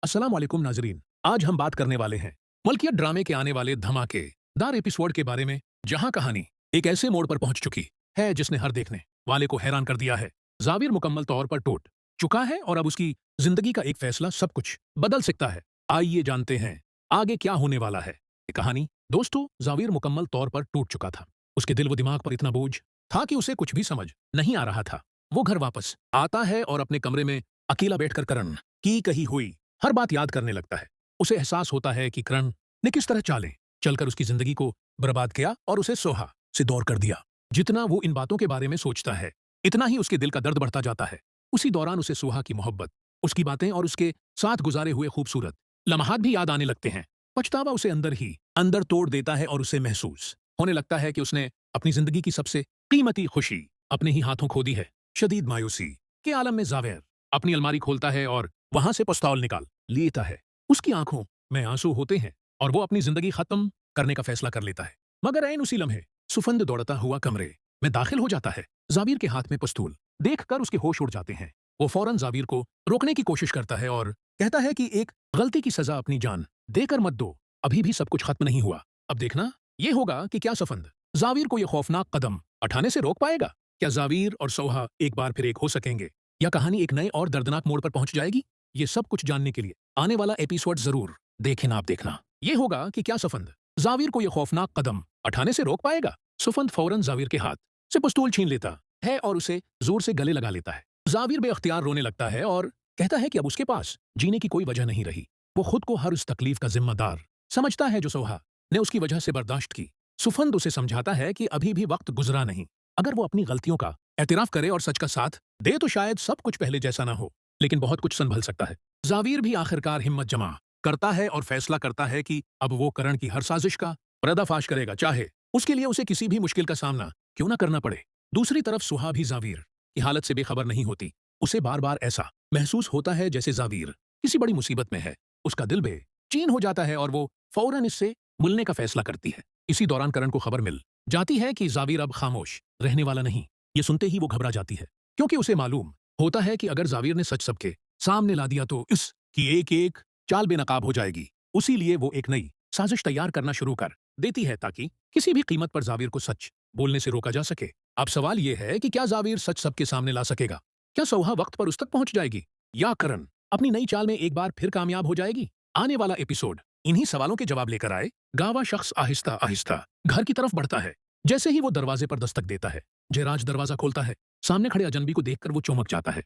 अस्सलाम वालेकुम नाजरीन। आज हम बात करने वाले हैं मलकियत ड्रामे के आने वाले धमाकेदार एपिसोड के बारे में, जहां कहानी एक ऐसे मोड़ पर पहुंच चुकी है जिसने हर देखने वाले को हैरान कर दिया है। जाविर मुकम्मल तौर पर टूट चुका है और अब उसकी जिंदगी का एक फैसला सब कुछ बदल सकता है। आइए जानते हैं आगे क्या होने वाला है। ये कहानी दोस्तों, जाविर मुकम्मल तौर पर टूट चुका था। उसके दिल व दिमाग पर इतना बोझ था कि उसे कुछ भी समझ नहीं आ रहा था। वो घर वापस आता है और अपने कमरे में अकेला बैठकर करण की कही हुई हर बात याद करने लगता है। उसे एहसास होता है कि करण ने किस तरह चालें चलकर उसकी जिंदगी को बर्बाद किया और उसे सोहा से दूर कर दिया। जितना वो इन बातों के बारे में सोचता है, इतना ही उसके दिल का दर्द बढ़ता जाता है। उसी दौरान उसे सोहा की मोहब्बत, उसकी बातें और उसके साथ गुजारे हुए खूबसूरत लम्हात भी याद आने लगते हैं। पछतावा उसे अंदर ही अंदर तोड़ देता है और उसे महसूस होने लगता है कि उसने अपनी जिंदगी की सबसे कीमती खुशी अपने ही हाथों खो दी है। शदीद मायूसी के आलम में जावेर अपनी अलमारी खोलता है और वहां से पिस्तौल निकाल लेता है। उसकी आंखों में आंसू होते हैं और वो अपनी जिंदगी खत्म करने का फैसला कर लेता है। मगर ऐन उसी लम्हे सुफंद दौड़ता हुआ कमरे में दाखिल हो जाता है। जाविर के हाथ में पिस्तौल देखकर उसके होश उड़ जाते हैं। वो फौरन जाविर को रोकने की कोशिश करता है और कहता है कि एक गलती की सजा अपनी जान देकर मत दो, अभी भी सब कुछ खत्म नहीं हुआ। अब देखना ये होगा कि क्या सफंद जाविर को यह खौफनाक कदम उठाने से रोक पाएगा। क्या जाविर और सोहा एक बार फिर एक हो सकेंगे, या कहानी एक नए और दर्दनाक मोड़ पर पहुंच जाएगी? ये सब कुछ जानने के लिए आने वाला एपिसोड जरूर देखें। आप देखना ये होगा कि क्या सफंद जाविर को यह खौफनाक कदम उठाने से रोक पाएगा। सुफंद फौरन जाविर के हाथ से पिस्तौल छीन लेता है और उसे जोर से गले लगा लेता है। जाविर बेअख्तियार रोने लगता है और कहता है कि अब उसके पास जीने की कोई वजह नहीं रही। वो खुद को हर उस तकलीफ का जिम्मेदार समझता है जो सोहा ने उसकी वजह से बर्दाश्त की। सुफंद उसे समझाता है कि अभी भी वक्त गुजरा नहीं। अगर वो अपनी गलतियों का एतराफ करे और सच का साथ दे तो शायद सब कुछ पहले जैसा ना हो, लेकिन बहुत कुछ संभल सकता है। जाविर भी आखिरकार हिम्मत जमा करता है और फैसला करता है कि अब वो करण की हर साजिश का पर्दाफाश करेगा, चाहे उसके लिए उसे किसी भी मुश्किल का सामना क्यों ना करना पड़े। दूसरी तरफ सुहा भी जाविर की हालत से बेखबर नहीं होती। उसे बार बार ऐसा महसूस होता है जैसे जाविर किसी बड़ी मुसीबत में है। उसका दिल बेचैन हो जाता है और वो फौरन इससे मिलने का फैसला करती है। इसी दौरान करण को खबर मिल जाती है कि जाविर अब खामोश रहने वाला नहीं। ये सुनते ही वो घबरा जाती है, क्योंकि उसे मालूम होता है कि अगर जाविर ने सच सबके सामने ला दिया तो इसकी एक एक चाल बेनकाब हो जाएगी। उसी लिए वो एक नई साजिश तैयार करना शुरू कर देती है ताकि किसी भी कीमत पर जाविर को सच बोलने से रोका जा सके। अब सवाल यह है कि क्या जाविर सच सबके सामने ला सकेगा? क्या सोहा वक्त पर उस तक पहुंच जाएगी, या करण अपनी नई चाल में एक बार फिर कामयाब हो जाएगी? आने वाला एपिसोड इन्हीं सवालों के जवाब लेकर आए। गावा शख्स आहिस्ता आहिस्ता घर की तरफ बढ़ता है। जैसे ही वो दरवाजे पर दस्तक देता है, जयराज दरवाजा खोलता है। सामने खड़े अजनबी को देखकर वो चौंक जाता है।